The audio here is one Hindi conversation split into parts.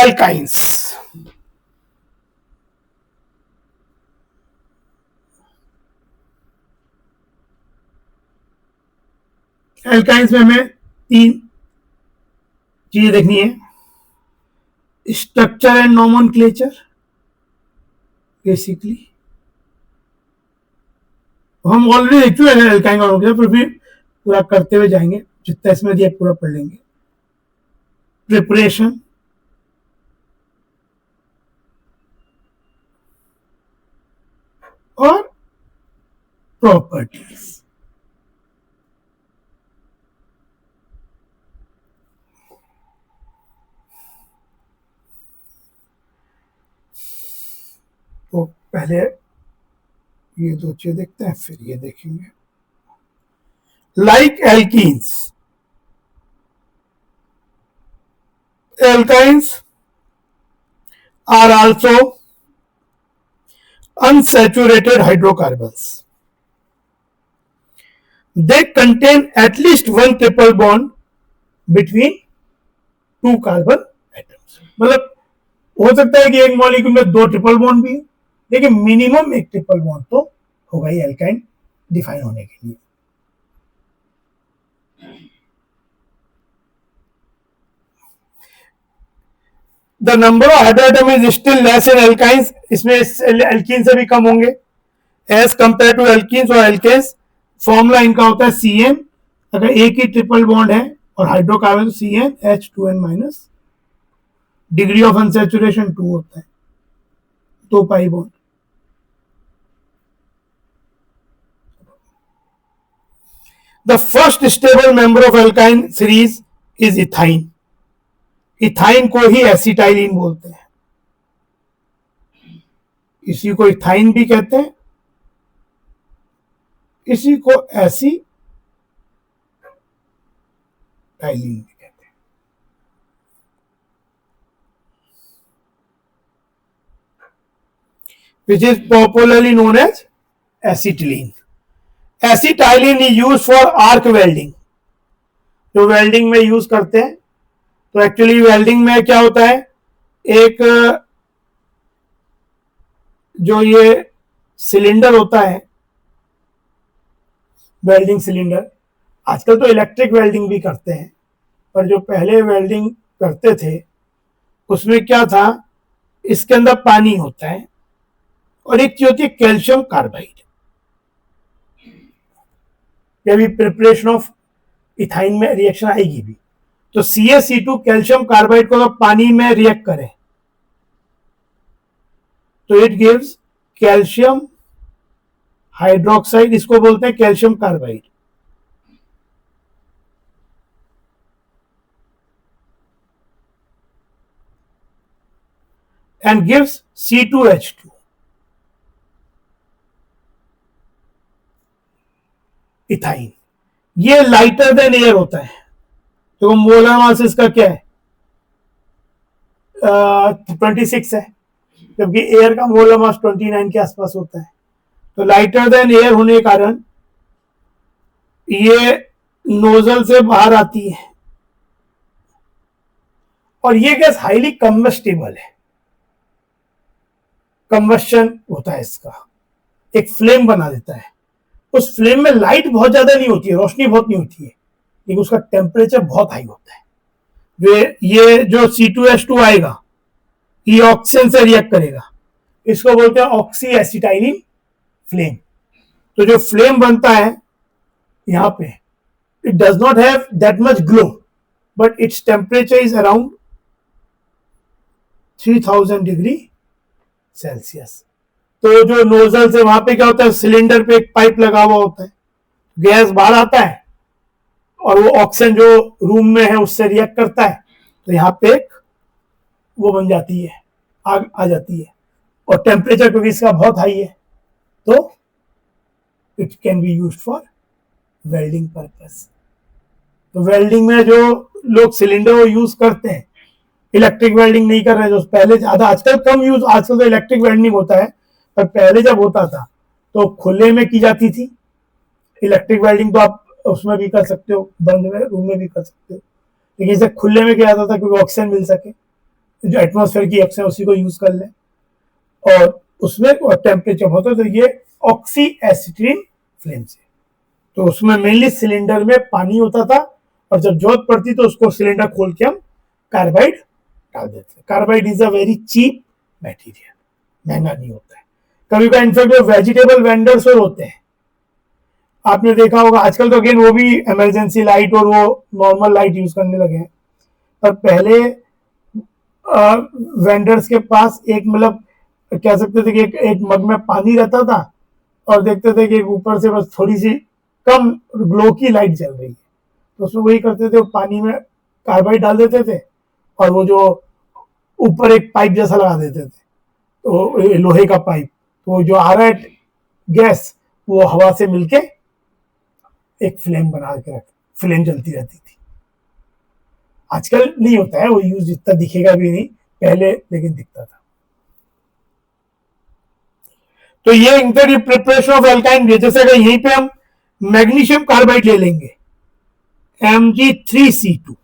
एल्काइंस। एल्काइंस में हमें 3 चीजें देखनी है, स्ट्रक्चर एंड नोमेनक्लेचर बेसिकली। हम ऑलरेडी देख चुके हैं एल्काइन का नोमेनक्लेचर, फिर भी पूरा करते हुए जाएंगे, जितना इसमें दिया पूरा पढ़ लेंगे। प्रिपरेशन, और प्रॉपर्टीज। तो पहले ये 2 चीजें देखते हैं, फिर ये देखेंगे। Like alkenes, alkynes are also unsaturated hydrocarbons. They contain at least one triple bond between 2 carbon atoms. मतलब हो सकता है कि एक मॉलिक्यूल में 2 ट्रिपल बॉन्ड भी है, लेकिन मिनिमम एक ट्रिपल बॉन्ड तो होगा ही एल्काइन डिफाइन होने के लिए। The number of hydroatom is still less in alkynes, इसमें एल्कीन से भी कम होंगे as compared to alkenes और alkanes। फॉर्मूला इनका होता है CN, अगर एक ही ट्रिपल बॉन्ड है और hydrocarbon CnH2n minus, degree of unsaturation 2 होता है, 2 pi bond. The first stable member of alkyne series is ethyne। Ethyne को ही एसिटाइलिन बोलते हैं, इसी को इथाइन भी कहते हैं, इसी को एसिटाइलिन भी कहते हैं। Which is popularly known as acetylene. Acetylene is use for arc welding, जो वेल्डिंग में यूज करते हैं। तो एक्चुअली वेल्डिंग में क्या होता है, एक जो ये सिलेंडर होता है, वेल्डिंग सिलेंडर, आजकल तो इलेक्ट्रिक वेल्डिंग भी करते हैं, पर जो पहले वेल्डिंग करते थे उसमें क्या था, इसके अंदर पानी होता है और एक चीज होती है कैल्शियम कार्बाइड। अभी प्रिपरेशन ऑफ इथाइन में रिएक्शन आएगी भी, तो CaC2 कैल्शियम कार्बाइड को अगर पानी में रिएक्ट करें तो इट गिव्स कैल्शियम हाइड्रोक्साइड, इसको बोलते हैं calcium carbide. And gives C2H2। Ethyne ये लाइटर देन एयर होता है, तो मोलर मास इसका क्या है 26 है, जबकि एयर का मोलर मास 29 के आसपास होता है। तो लाइटर देन एयर होने के कारण ये नोजल से बाहर आती है और ये गैस हाईली कम्बस्टिबल है, कम्बस्शन होता है इसका, एक फ्लेम बना देता है। उस फ्लेम में लाइट बहुत ज्यादा नहीं होती है, रोशनी बहुत नहीं होती है, लेकिन उसका टेम्परेचर बहुत हाई होता है। ये जो C2H2 आएगा ये ऑक्सीजन से रिएक्ट करेगा, इसको बोलते हैं ऑक्सी एसिटाइलिन फ्लेम। तो जो फ्लेम बनता है यहां पे, it does not have that much glow, but its temperature is around 3000 degree Celsius. तो जो नोजल से वहां पे क्या होता है, सिलेंडर पे एक पाइप लगा हुआ होता है, गैस बाहर आता है और वो ऑक्सीजन जो रूम में है उससे रिएक्ट करता है, तो यहाँ पे एक वो बन जाती है, आग आ जाती है, और टेम्परेचर क्योंकि इसका बहुत हाई है तो it can be used for welding purpose. तो वेल्डिंग में जो लोग सिलेंडर यूज करते हैं, इलेक्ट्रिक वेल्डिंग नहीं कर रहे हैं, जो पहले ज्यादा, आजकल कम यूज, आजकल तो इलेक्ट्रिक वेल्डिंग होता है, पर पहले जब होता था तो खुले में की जाती थी। इलेक्ट्रिक वेल्डिंग तो आप उसमें भी कर सकते हो, बंद में रूम में भी कर सकते हो, लेकिन इसे खुले में किया जाता था क्योंकि ऑक्सीजन मिल सके, जो एटमॉस्फेयर की ऑक्सीजन उसी को यूज कर ले, और उसमें टेम्परेचर होता है, तो ये ऑक्सी एसिटिलीन फ्लेम से। तो उसमें मेनली सिलेंडर में पानी होता था, और जब जरूरत पड़ती तो उसको सिलेंडर खोल के हम कार्बाइड डाल देते। Carbide is a very cheap material, महंगा नहीं होता है। कभी कभी इनफैक्ट जो वेजिटेबल वेंडर्स होते हैं, आपने देखा होगा आजकल तो अगेन वो भी इमरजेंसी लाइट और वो नॉर्मल लाइट यूज करने लगे हैं, पर पहले वेंडर्स के पास एक मतलब कह सकते थे कि एक मग में पानी रहता था, और देखते थे कि ऊपर से बस थोड़ी सी कम ग्लो की लाइट जल रही है, तो उसमें वही करते थे, पानी में कार्बाइड डाल देते थे, और वो जो ऊपर एक पाइप जैसा लगा देते थे, तो लोहे का पाइप, तो जो आ रहा है गैस वो हवा से मिलके एक फ्लेम बना के फ्लेम जलती रहती थी। आजकल नहीं होता है वो यूज, इतना दिखेगा भी नहीं, पहले लेकिन दिखता था। तो ये इंटर प्रिपरेशन ऑफ एल्काइन, जैसे अगर यहीं पे हम मैग्नीशियम कार्बाइड ले लेंगे Mg3C2,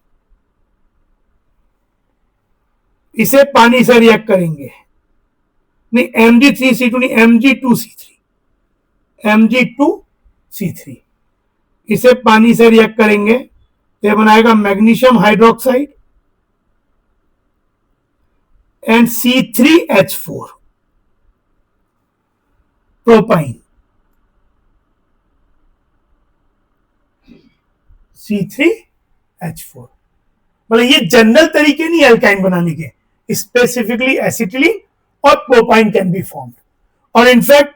इसे पानी से रिएक्ट करेंगे, नहीं Mg3C2 नहीं, Mg2C3, इसे पानी से रिएक्ट करेंगे तो बनाएगा magnesium hydroxide and C3H4 propyne, C3H4। मतलब ये जनरल तरीके नहीं एल्काइन बनाने के, स्पेसिफिकली एसिटिलीन और प्रोपाइन कैन बी फॉर्म्ड। और इनफैक्ट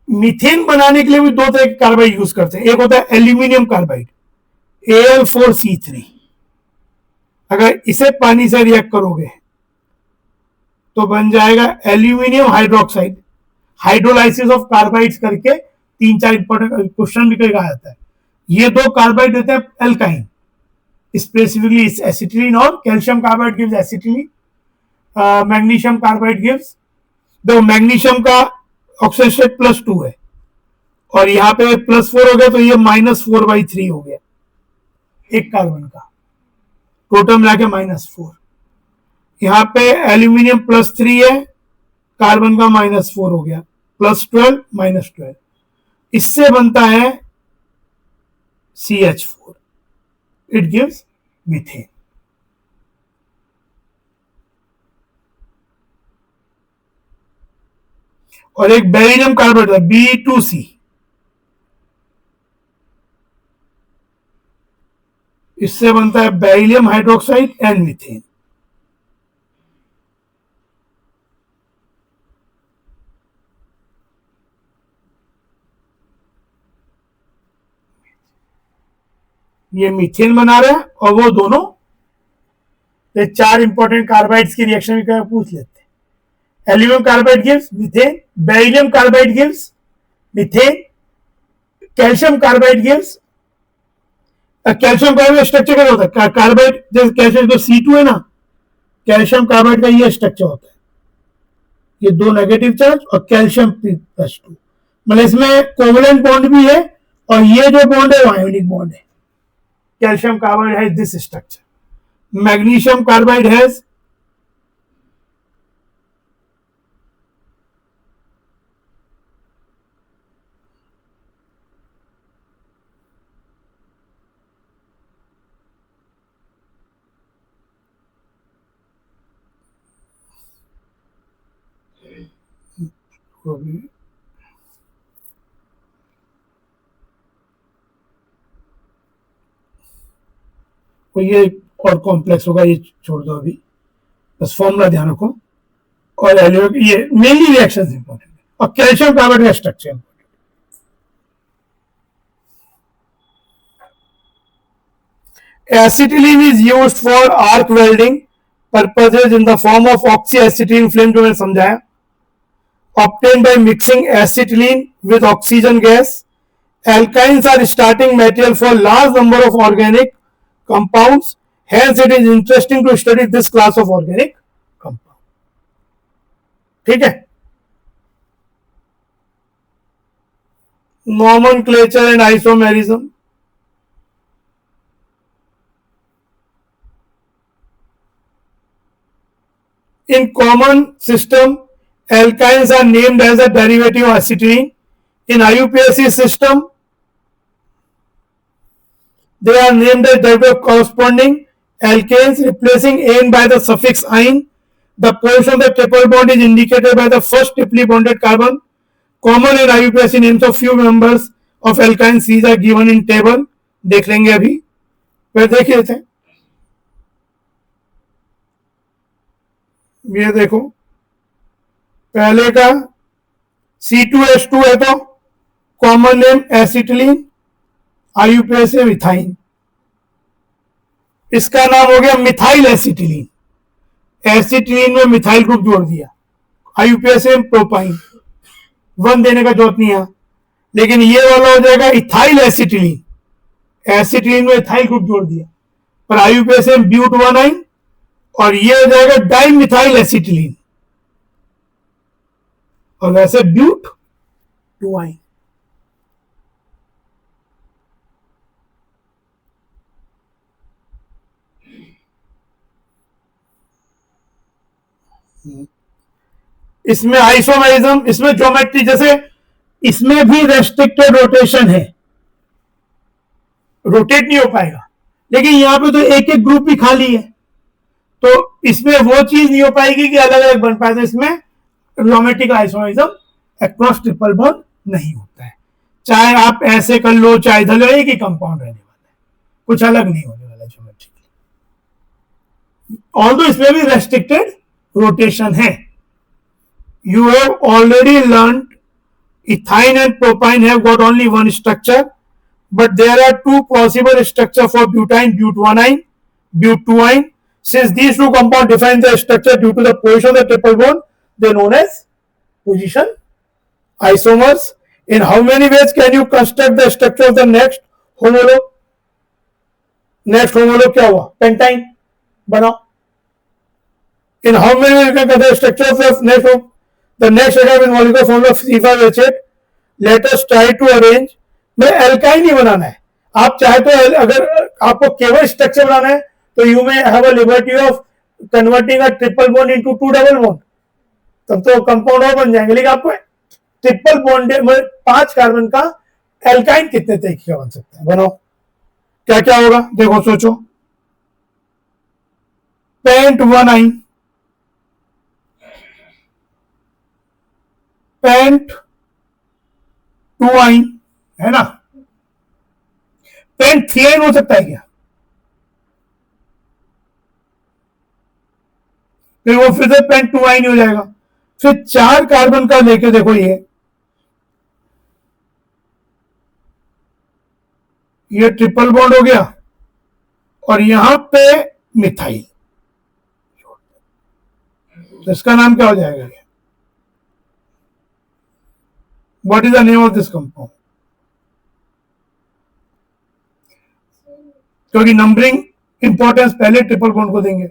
मीथेन बनाने के लिए भी दो तरह के कार्बाइड यूज करते हैं, एक होता है एल्यूमिनियम कार्बाइड Al4C3, अगर इसे पानी से रिएक्ट करोगे तो बन जाएगा aluminium hydroxide, hydrolysis of carbides करके 3-4 इंपॉर्टेंट क्वेश्चन भी कई आता है। ये दो कार्बाइड देते हैं एल्काइन, स्पेसिफिकली एसिटिलीन, और calcium carbide gives acetylene, magnesium carbide gives, देखो मैग्नीशियम का ऑक्सीजन स्टेट +2 है, और यहाँ पे +4 हो गया, तो ये -4/3 हो गया एक कार्बन का, टोटल मिला के -4। यहाँ पे एल्यूमिनियम +3 है, कार्बन का -4 हो गया, +12 -12, इससे बनता है CH4, इट गिव्स मीथेन। और एक बेरिलियम कार्बाइड है B2C, इससे बनता है बेरिलियम हाइड्रोक्साइड एंड मीथेन। ये मीथेन बना रहे हैं, और वो दोनों, तो 4 इंपॉर्टेंट कार्बाइड्स की रिएक्शन भी पूछ लेते हैं। Aluminium carbide gives methane, beryllium carbide gives methane, calcium carbide gives, calcium carbide structure क्या होता है, कार्बाइड जैसे कैल्शियम तो C2 है ना, कैल्शियम कार्बाइड का ये स्ट्रक्चर होता है, ये 2 नेगेटिव चार्ज और कैल्शियम +2, मतलब इसमें कोवलेंट बॉन्ड भी है, और ये जो बॉन्ड है वो आयोनिक बॉन्ड है। Calcium carbide has this structure, magnesium carbide has तो ये और कॉम्प्लेक्स होगा, ये छोड़ दो अभी, बस फॉर्मूला ध्यान रखो। और ये मेनली रिएक्शन इंपॉर्टेंट है, और कैल्शियम कार्बाइड का structure. Acetylene is used for arc welding purposes in the form of oxyacetylene flame, जो मैंने समझाया, obtained by mixing acetylene with oxygen gas. Alkynes are starting material for large number of organic compounds, hence it is interesting to study this class of organic compound. ठीक है, nomenclature and isomerism. In common system, alkynes are named as a derivative of acetylene. In IUPAC system, they are named as derivative corresponding alkanes, replacing "ane" by the suffix "ine". The position of the triple bond is indicated by the first triply bonded carbon. Common in IUPAC names of few members of alkyne Cs are given in table. देख लेंगे अभी, फिर देख लेते हैं। ये देखो, पहले का C2H2 है तो कॉमन नेम एसिटिलीन, IUPAC से मिथाइन। इसका नाम हो गया मिथाइल एसिटिलीन। एसिटिलीन में मिथाइल ग्रुप जोड़ दिया, IUPAC से प्रोपाइन, वन देने का जरूरत नहीं है। लेकिन ये वाला हो जाएगा इथाइल एसिटिलीन, एसिटिलीन में इथाइल ग्रुप जोड़ दिया, पर IUPAC से ब्यूट 1 और ये हो जाएगा डाइमिथाइल एसिटिलीन, और वैसे ब्यूट 2 इसमें आइसोमेरिज्म, इसमें ज्योमेट्री, जैसे इसमें भी रेस्ट्रिक्टेड रोटेशन है, रोटेट नहीं हो पाएगा। लेकिन यहां पे तो एक एक ग्रुप भी खाली है, तो इसमें वो चीज नहीं हो पाएगी कि अलग अलग बन पाए। तो इसमें geometric isomerism across triple bond नहीं होता है। चाहे आप ऐसे कर लो, चाहे इधर लो, एक ही कंपाउंड रहने वाला है, कुछ अलग नहीं होने वाला ज्योमेट्रिक। ऑल्दो इसमें भी रेस्ट्रिक्टेड रोटेशन है। You have already learned ethine and propine have got only one structure, but there are two possible structures for butane, but 1-ine, but 2-ine. Since these two compounds define their structure due to the position of the triple bond, they are known as position isomers. In how many ways can you construct the structure of the next homolog? Next homolog क्या हुआ? Pentine बनाओ. In how many ways you can construct the structure of the next homolog? The next structure molecule form of C5H8. Let us try to arrange. मैं एल्काइन ही बनाना है। आप चाहे तो अगर आपको केवल स्ट्रक्चर बनाना है तो यू में have a liberty of converting a triple bond into 2 double bond, तब तो कंपाउंड और बन जाएंगे। लेकिन आपको ट्रिपल बॉन्ड में 5 कार्बन का एल्काइन कितने तरीके का बन सकता है, बनाओ। क्या क्या होगा देखो, सोचो। पेंट 1-ine, पेंट 2-ine है ना, पेंट 3-ine हो सकता है क्या? फिर वो फिर से पेंट 2-ine हो जाएगा। फिर 4 कार्बन का लेके देखो, ये ट्रिपल बॉन्ड हो गया और यहां पे मिथाइल, तो इसका नाम क्या हो जाएगा? What is the name of this compound? क्योंकि नंबरिंग इंपॉर्टेंस पहले ट्रिपल बॉन्ड को देंगे।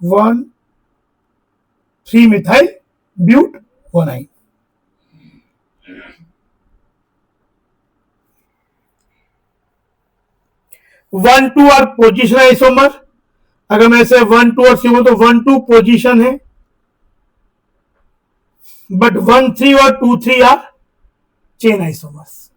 1,3 methyl but 1-ine। One two और पोजिशन आइसोमर। अगर मैं से 1, 2 और 3 तो 1, 2 पोजिशन है, बट 1, 3 और 2, 3 आर चेन आइसोमर्स।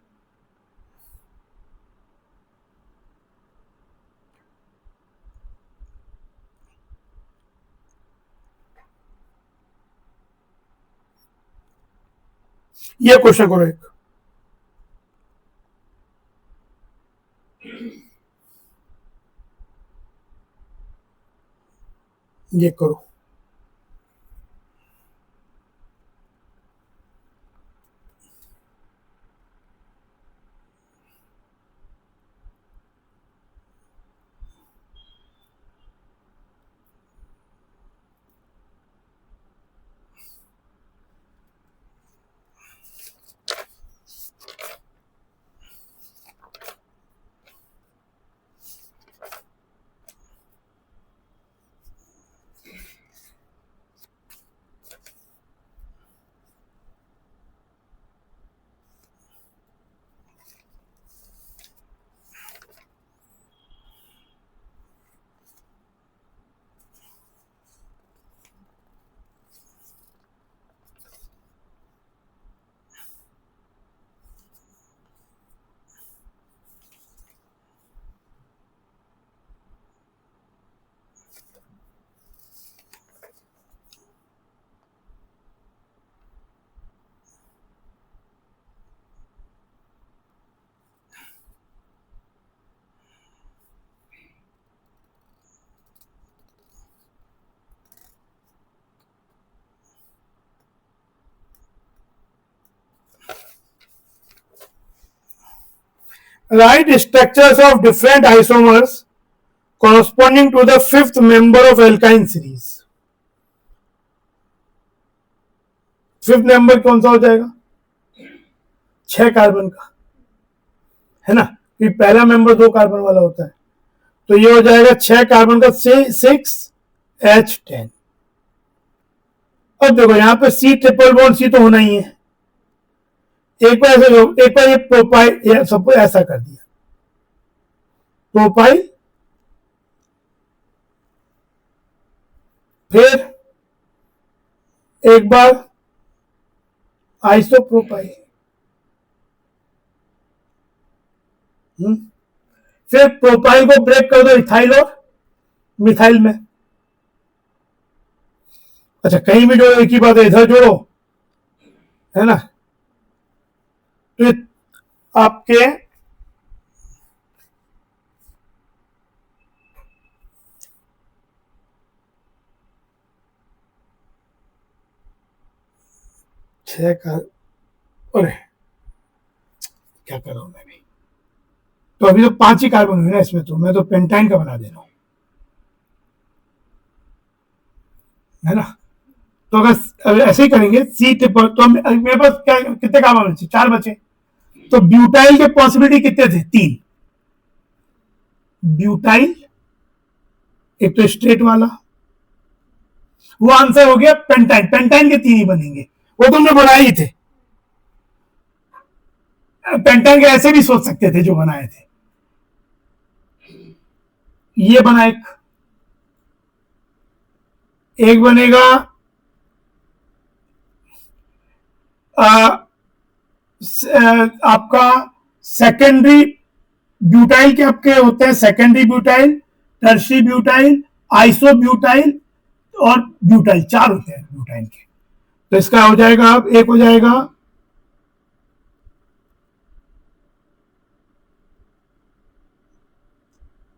ये क्वेश्चन करो एक, ये करो। Write structures of different isomers corresponding to the fifth member of alkyne series. Fifth number कौन सा हो जाएगा? 6 कार्बन का, है ना, कि पहला मेंबर 2 कार्बन वाला होता है, तो ये हो जाएगा 6 कार्बन का 6H10। अब देखो यहां पे C ट्रिपल बॉन्ड C तो होना ही है। एक बार ये प्रोपाइल सबको ऐसा कर दिया, प्रोपाइल, फिर एक बार आइसोप्रोपाइल, फिर प्रोपाइल को ब्रेक कर दो इथाइल और मिथाइल में। अच्छा, कहीं भी जोड़ो एक ही बात है, इधर जोड़ो, है ना, तो आपके छह का, अरे क्या कर रहा हूं मैं भी, तो अभी तो 5 ही कार्बन हुए ना इसमें, तो मैं तो पेंटाइन का बना दे रहा हूं, है ना। तो अगर ऐसे ही करेंगे सी ट्रिपल, तो मेरे पास क्या कितने कार्बन बचे? 4 बचे। तो ब्यूटाइल के पॉसिबिलिटी कितने थे? 3। ब्यूटाइल, एक तो स्ट्रेट वाला, वो आंसर हो गया पेंटाइन। पेंटाइन के 3 ही बनेंगे, वो तुमने बनाए ही थे। पेंटाइन के ऐसे भी सोच सकते थे जो बनाए थे। ये बना एक बनेगा आपका सेकेंडरी ब्यूटाइल के आपके होते हैं, secondary butyl, tertiary butyl, iso butyl और ब्यूटाइल, 4 होते हैं ब्यूटाइल के। तो इसका हो जाएगा, अब एक हो जाएगा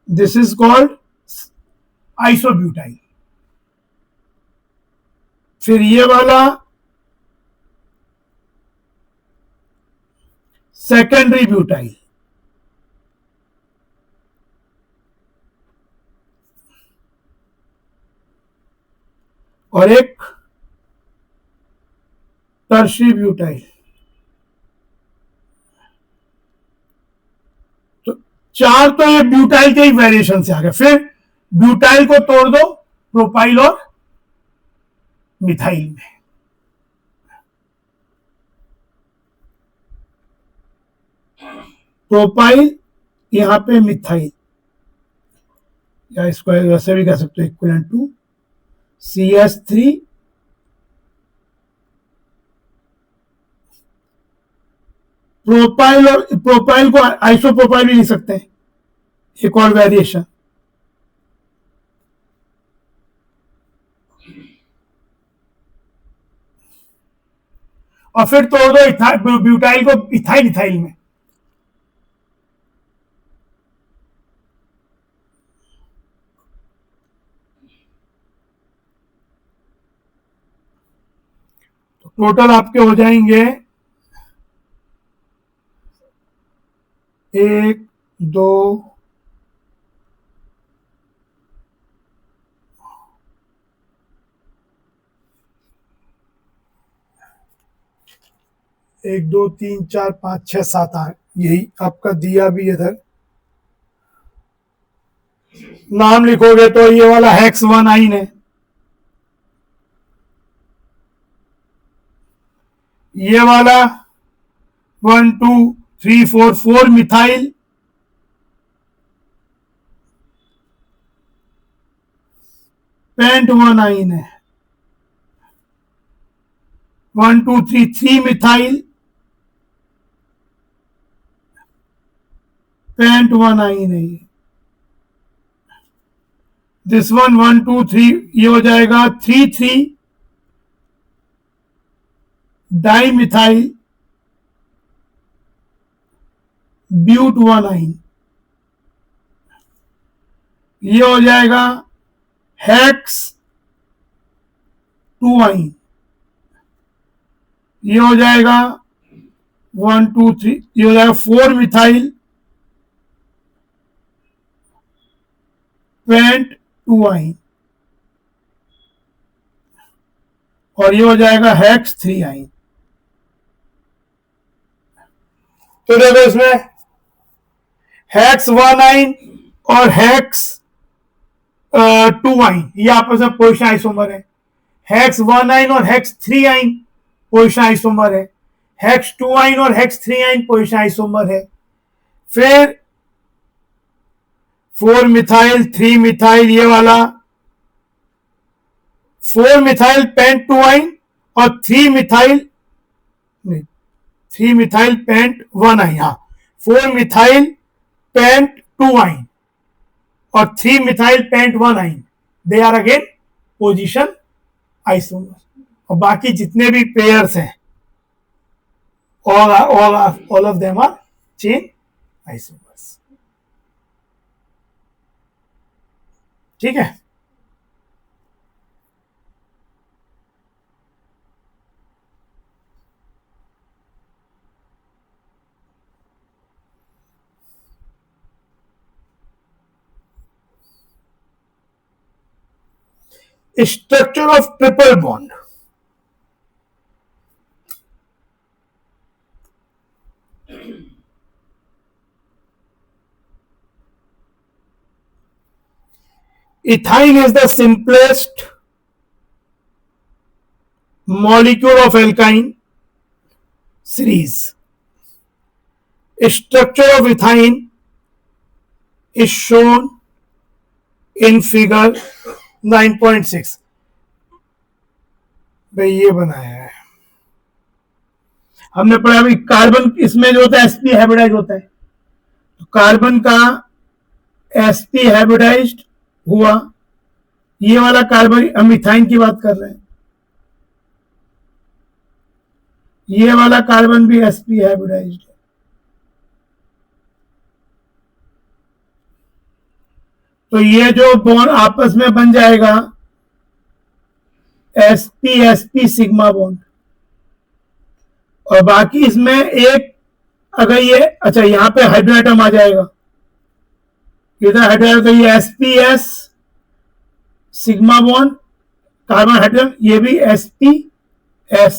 दिस इज कॉल्ड आइसोब्यूटाइल। फिर ये वाला सेकेंडरी ब्यूटाइल, और एक टर्शी ब्यूटाइल। तो 4 तो ये ब्यूटाइल के ही वेरिएशन से आ गए। फिर ब्यूटाइल को तोड़ दो प्रोपाइल और मिथाइल में, प्रोपाइल यहां पे मिथाइल, या इसको वैसे भी कह सकते हो इक्विवेलेंट टू CH3 प्रोपाइल, और प्रोपाइल को आइसोप्रोपाइल भी लिख सकते हैं, एक और वेरिएशन। और फिर तोड़ दो ब्यूटाइल को इथाइल इथाइल में, तो टोटल आपके हो जाएंगे 1 2 1 2 3 4 5 6 7 8, यही आपका दिया भी इधर। नाम लिखोगे तो ये वाला हेक्स 1 आइन है, ये वाला 1 2 3 4 4 मिथाइल, पेंट 1 आइन है, 1 2 3 3 मिथाइल, पेंट 1 आइन है। दिस वन 1 2 3, ये हो जाएगा 3 3 डाई मिथाइल ब्यूट 1 आइन, ये हो जाएगा हेक्स 2 आइन, ये हो जाएगा 1 2 3, ये हो जाएगा 4 मिथाइल पेंट 2 आइन, और ये हो जाएगा हेक्स 3 आइन। तो देखो इसमें हेक्स 1 आइन और हेक्स 2 आइन ये आपस में पोजिशन आइसोमर है। हेक्स 1 आइन और हेक्स 3 आइन पोजिशन आइसोमर है। हेक्स 2 आइन और हेक्स 3 आइन पोजिशन आइसोमर है। फिर 4 मिथाइल 3 मिथाइल ये वाला 4 मिथाइल पेंट 2 आइन और 3 मिथाइल पेंट 1 आइन। हाँ, 4 मिथाइल पेंट 2 आइन और 3 methyl pent 1 yne, they are again position isomer. और बाकी जितने भी पेयर्स हैं all of them are chain isomers। ठीक है। Structure of triple bond. Ethyne is the simplest molecule of alkyne series. Structure of ethyne is shown in figure 9.6। भाई ये बनाया है हमने पढ़ा। अभी कार्बन इसमें जो होता है sp हाइब्रिडाइज होता है, तो कार्बन का sp हाइब्रिडाइज्ड हुआ, ये वाला कार्बन, हम इथाइन की बात कर रहे हैं, ये वाला कार्बन भी sp हाइब्रिडाइज्ड है। तो ये जो बॉन्ड आपस में बन जाएगा sp sp सिग्मा बॉन्ड, और बाकी इसमें एक अगर ये अच्छा यहां पे हाइड्रोएटम आ जाएगा, इधर हाइड्रोजन, तो ये sps sigma bond carbon hydrogen, ये भी sps,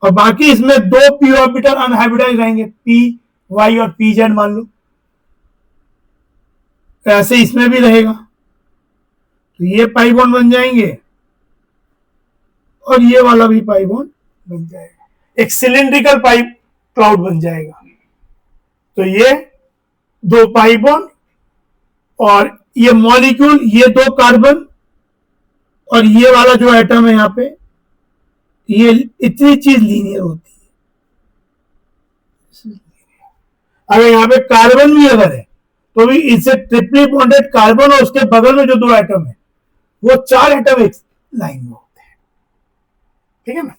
और बाकी इसमें 2 p ऑर्बिटल अनहाइब्रिडाइज रहेंगे, py और pz मान लो। ऐसे इसमें भी रहेगा, तो ये पाई बॉन्ड बन जाएंगे और ये वाला भी पाई बॉन्ड बन जाएगा, एक सिलिंड्रिकल पाइप क्लाउड बन जाएगा। तो ये 2 पाई बॉन्ड और ये मॉलिक्यूल, ये 2 कार्बन और ये वाला जो एटम है यहां पे, ये इतनी चीज लीनियर होती है। अगर यहां पे कार्बन भी अगर है तो भी इससे ट्रिपली बॉन्डेड कार्बन और उसके बगल में जो 2 एटम है वो 4 एटम एक लाइन में होते हैं। ठीक है ना,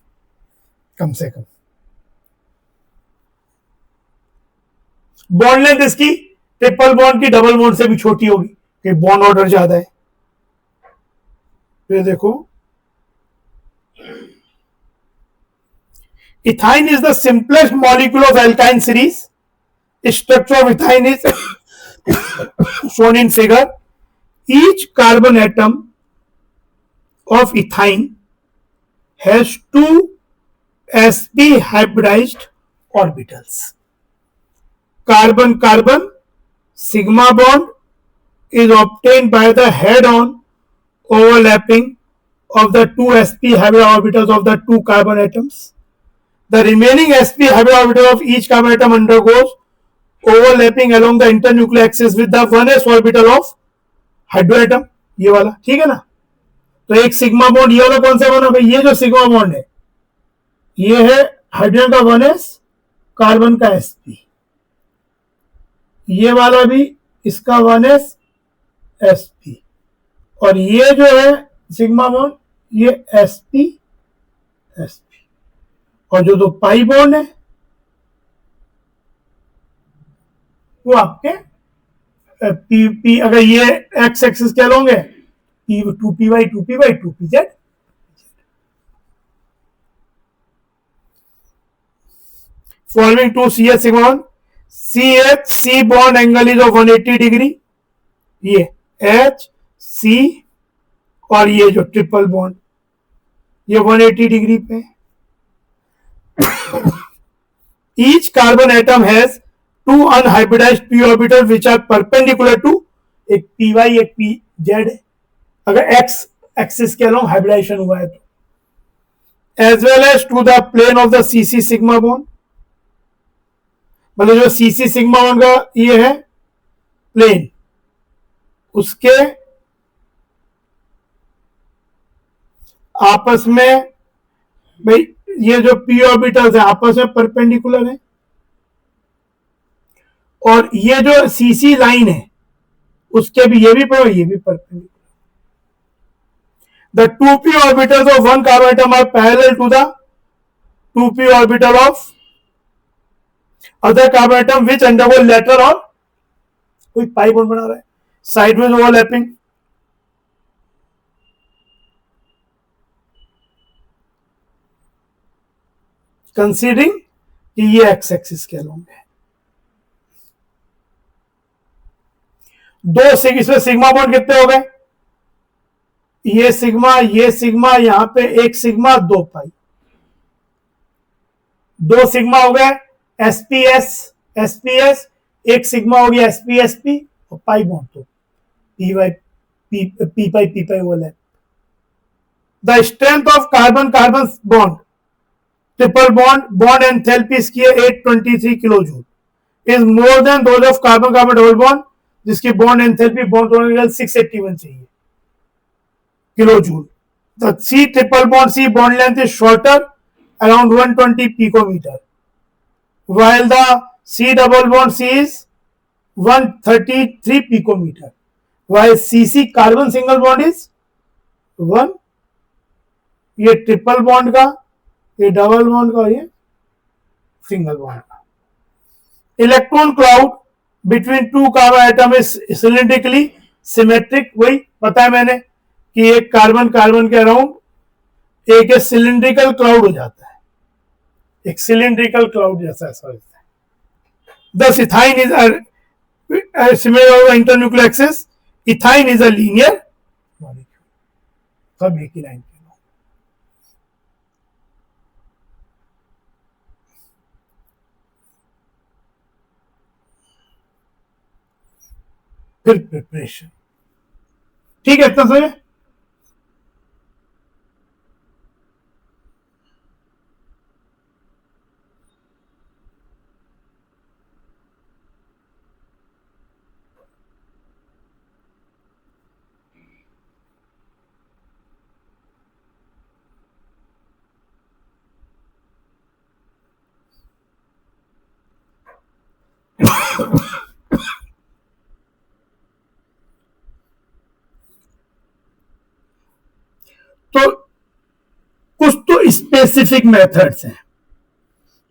कम से कम बॉन्ड लेंथ इसकी ट्रिपल बॉन्ड की डबल बॉन्ड से भी छोटी होगी, कि बॉन्ड ऑर्डर ज्यादा है। ये देखो, ethyne is the simplest molecule of alkyne series. Structure of ethyne is shown in figure. Each carbon atom of ethine has 2 sp hybridized orbitals. Carbon carbon sigma bond is obtained by the head-on overlapping of the 2 sp hybrid orbitals of the 2 carbon atoms. The remaining sp hybrid orbital of each carbon atom undergoes overlapping along the internuclear axis with the 1s orbital of hydroatom, ये वाला। ठीक है ना, तो एक सिग्मा बॉन्ड, ये वाला कौन सा बना भाई, ये जो सिग्मा बॉन्ड है ये है हाइड्रोजन का 1s, कार्बन का sp, ये वाला भी इसका 1s sp, और ये जो है सिग्मा बॉन्ड ये sp sp, और जो 2 पाई बॉन्ड है वो आपके पी, अगर ये एक्स एक्सिस क्या लोगे, p 2py 2py 2pz। Following 2 CH sigma, CH C bond angle is of 180 degree, ये एच सी, और ये जो ट्रिपल बॉन्ड ये 180 डिग्री पे। Each carbon atom has two unhybridized p orbital which are perpendicular to, एक py एक pz है, अगर x एक्सिस के अलोंग हाइब्रिडाइजेशन हुआ है तो, as well as to the plane of the cc sigma bond, मतलब जो cc सिग्मा बॉन्ड का ये है प्लेन, उसके आपस में भाई ये जो p ऑर्बिटल्स है आपस में परपेंडिकुलर है, और ये जो cc लाइन है उसके भी, ये भी perpendicular. The 2p orbitals of one carbon atom are parallel to the 2p orbital of other carbon atom which undergo lateral और कोई पाई बॉन्ड बना रहा है, साइडवेज ओवरलैपिंग। कंसीडरिंग कि ये एक्स एक्सिस के अलोंग है। दो इसमें सिग्मा बॉन्ड कितने हो गए, ये सिग्मा यहां पे एक सिग्मा दो पाई, दो सिग्मा हो गए एसपीएस, एक सिग्मा हो गया एसपी और पाई बॉन्ड तो P pi overlap. The strength of carbon bond triple bond enthalpy इसकी है 823 kilo joule is more than those of carbon double bond जिसकी बॉन्ड एंथैल्पी बॉन्ड 681 चाहिए kilo joule. The C triple bond length is shorter, around 120 picometer, while the C double bond C is 133 picometer, while CC carbon single bond is 1, ये ट्रिपल बॉन्ड का, ये डबल बॉन्ड का, ये सिंगल बॉन्ड का। Electron cloud between two carbon atom is cylindrically symmetric, वही बताया मैंने कि एक कार्बन के अराउंड एक सिलिंड्रिकल क्लाउड हो जाता है, एक सिलिंड्रिकल क्लाउड जैसा ऐसा होता है। दस ethyne is similar internuclear axis, ethyne is a linear molecule, सब एक ही लाइन पे। फिर प्रिपरेशन, ठीक है, इतना समझे। तो कुछ तो स्पेसिफिक मेथड्स हैं,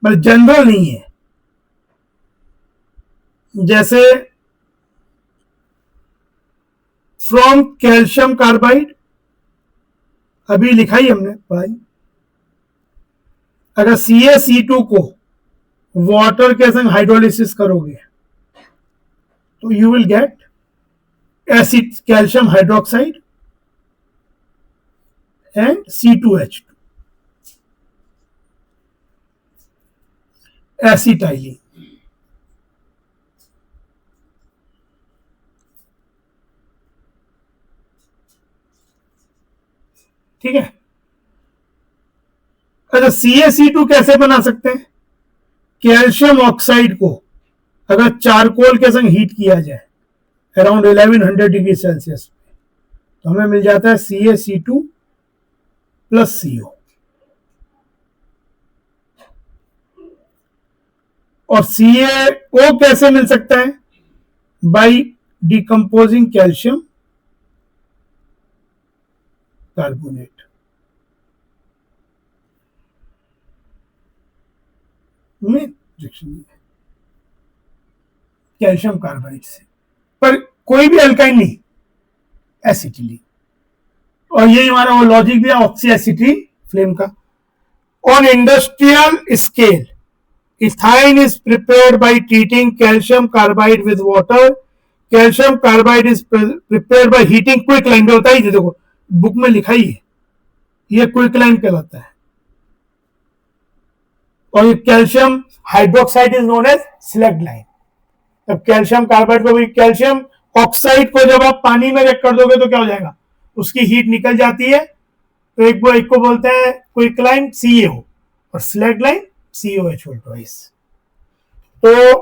मतलब जनरल नहीं है, जैसे फ्रॉम कैल्शियम कार्बाइड अभी लिखा ही हमने पढ़ाई, अगर CaC2 को वाटर के संग हाइड्रोलिसिस करोगे तो you will get acid calcium hydroxide and C2H2 acetylene. ठीक है, अच्छा CaC2 कैसे बना सकते हैं, कैल्शियम ऑक्साइड को अगर चारकोल के संग हीट किया जाए अराउंड 1100 डिग्री सेल्सियस तो हमें मिल जाता है CaC2 प्लस CO, और CaO कैसे मिल सकता है, by decomposing calcium carbonate. Calcium carbide से, पर कोई भी अल्काइन नहीं, एसिटिलीन, और ये हमारा वो लॉजिक भी है ऑक्सी एसिटिलीन फ्लेम का। On industrial scale ethyne is prepared by treating calcium carbide with water calcium carbide is prepared by heating quicklime, बताइए देखो बुक में लिखा ही है, ये क्विकलाइम कहलाता है। और ये calcium hydroxide is known as slaked lime. तब कैल्शियम कार्बाइड को भी, कैल्शियम ऑक्साइड को जब आप पानी में रिएक्ट कर दोगे तो क्या हो जाएगा, उसकी हीट निकल जाती है, तो एक को बोलते हैं क्विकलाइम CaO और स्लैगलाइम COH ट्वाइस। तो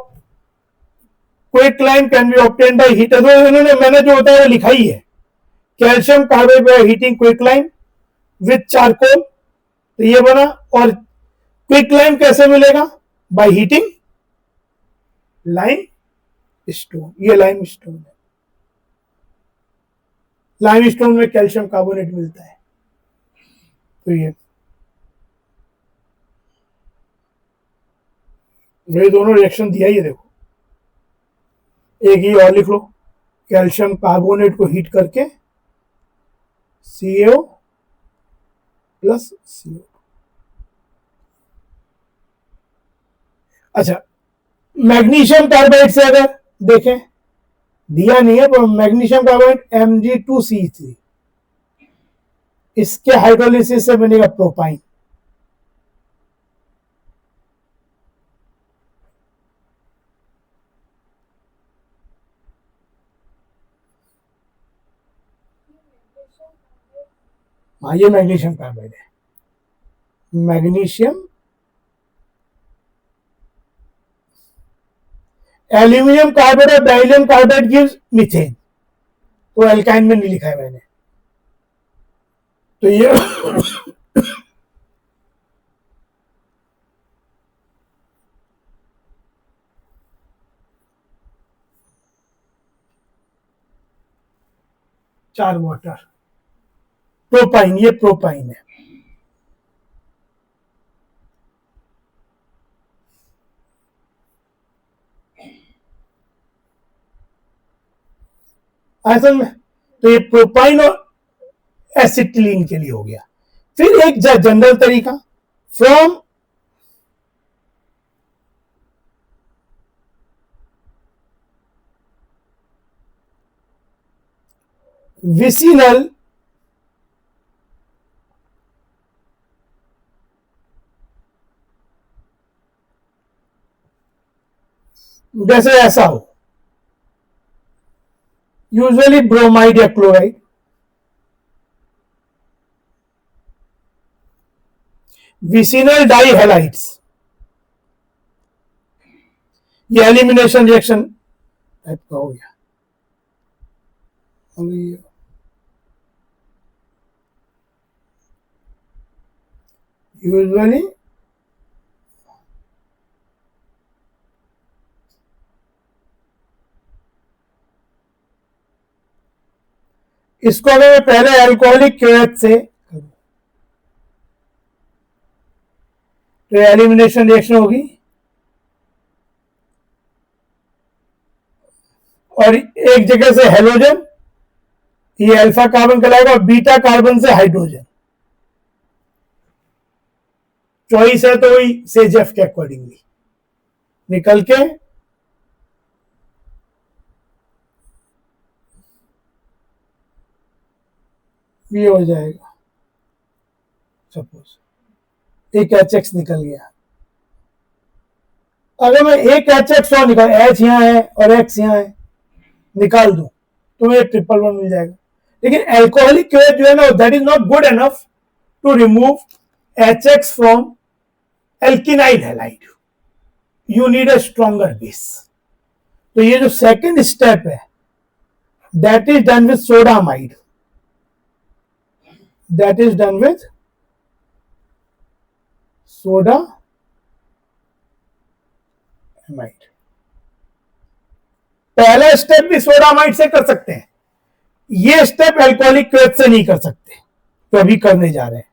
quicklime can be obtained by heat, इन्होंने मैंने जो होता है वो लिखा ही है, calcium carbide by heating quicklime with charcoal, तो ये बना। और क्विकलाइम कैसे मिलेगा, बाय हीटिंग लाइम स्टोन, ये लाइम स्टोन है, लाइम स्टोन में कैल्शियम कार्बोनेट मिलता है। तो ये दोनों रिएक्शन दिया ही है, देखो एक ही और लिख लो, कैल्शियम कार्बोनेट को हीट करके CaO प्लस CO। अच्छा, मैग्नीशियम कार्बाइड से अगर देखें, दिया नहीं है पर मैग्नीशियम कार्बाइड Mg2C3, इसके हाइड्रोलिसिस से बनेगा प्रोपाइन। हाँ, ये मैग्नीशियम कार्बाइड है, मैग्नीशियम। एल्यूमिनियम कार्बाइड और डाइलियम कार्बाइड गिव्स मीथेन, तो एल्काइन में नहीं लिखा है मैंने, तो ये 4 वाटर, प्रोपाइन, ये प्रोपाइन है। असल में तो ये प्रोपाइन और एसिटिलीन के लिए हो गया। फिर एक जनरल तरीका, फ्रॉम विसिनल जैसे ऐसा हो, यूजुअली ब्रोमाइड या क्लोराइड, विसिनल डाइहैलाइड्स, ये एलिमिनेशन रिएक्शन टाइप का हो गया। यूजुअली इसको अगर मैं पहले अल्कोहलिक क्योएच से करूं तो एलिमिनेशन रिएक्शन होगी, और एक जगह से हेलोजन, ये अल्फा कार्बन कहलाएगा, और बीटा कार्बन से हाइड्रोजन, चॉइस है तो वही सेजेफ के अकॉर्डिंगली निकल के ये हो जाएगा। सपोज एक HX निकल गया, अगर मैं एक HX और निकाल, H यहाँ है और X यहाँ है, निकाल दूं तो मुझे ट्रिपल वन मिल जाएगा। लेकिन एल्कोहलिक क्योएच जो है ना, that is not good enough to remove HX from alkynyl halide, you need a stronger base. तो ये जो सेकंड स्टेप है, that is done with sodamide, that is done with soda amide। पहला स्टेप भी सोडामाइड से कर सकते हैं, ये स्टेप अल्कोहलिक क्योएच से नहीं कर सकते, तो अभी करने जा रहे हैं।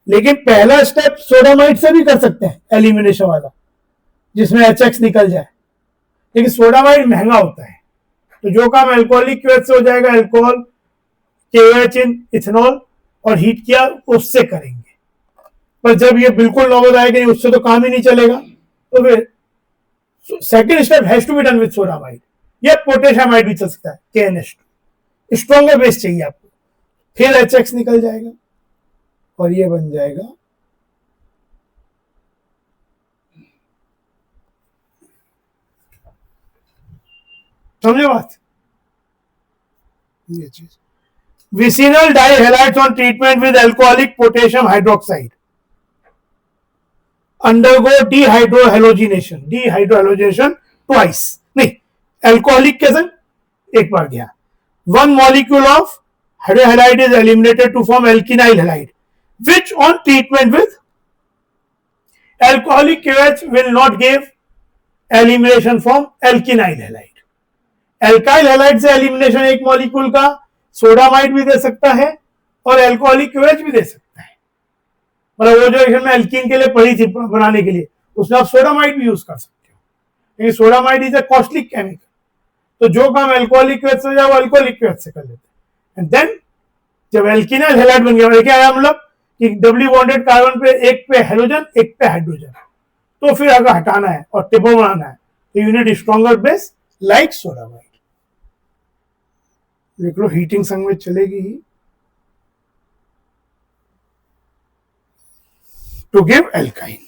लेकिन पहला स्टेप सोडामाइड से भी कर सकते हैं, एलिमिनेशन वाला, जिसमें HX निकल जाए। लेकिन सोडामाइड महंगा होता है, तो जो काम अल्कोहलिक क्योएच से हो जाएगा, अल्कोहल KOH इन इथेनॉल और हीट किया, उससे करेंगे। पर जब ये बिल्कुल नौबत आएगी, उससे तो काम ही नहीं चलेगा, तो फिर second step has to be done with sodamide, या पोटेशियमाइड भी चल सकता है, KNH2, स्ट्रॉन्गर बेस चाहिए आपको, फिर HX निकल जाएगा और ये बन जाएगा समझे बात, ये चीज vicinal dihalides on treatment with alcoholic potassium hydroxide undergo dehydrohalonation, dehydrohalonation twice, नहीं अल्कोहलिक के संग एक बार गया, one molecule of hydrohalide is eliminated to form alkynyl halide, which on treatment with alcoholic KOH will not give elimination from alkynyl halide. alkyl halide से एलिमिनेशन एक मॉलिक्यूल का सोडामाइड भी दे सकता है और अल्कोहलिक KOH भी दे सकता है, मतलब वो जो एक्शन में एल्कीन के लिए पड़ी थी बनाने के लिए, उसमें आप सोडामाइड भी यूज कर सकते हो, क्योंकि sodamide is a costly chemical, तो जो काम अल्कोहलिक KOH से जाए वो अल्कोहलिक KOH से कर लेते हैं। एंड देन जब एल्कीनाइल हैलाइड बन गया, क्या है मतलब कि डबली बॉन्डेड कार्बन पे एक पे हेलोजन एक पे हाइड्रोजन, तो फिर अगर हटाना है और टिपो बनाना है तो unit stronger base like sodamide, देख लो हीटिंग संग में चलेगी ही to give alkyne.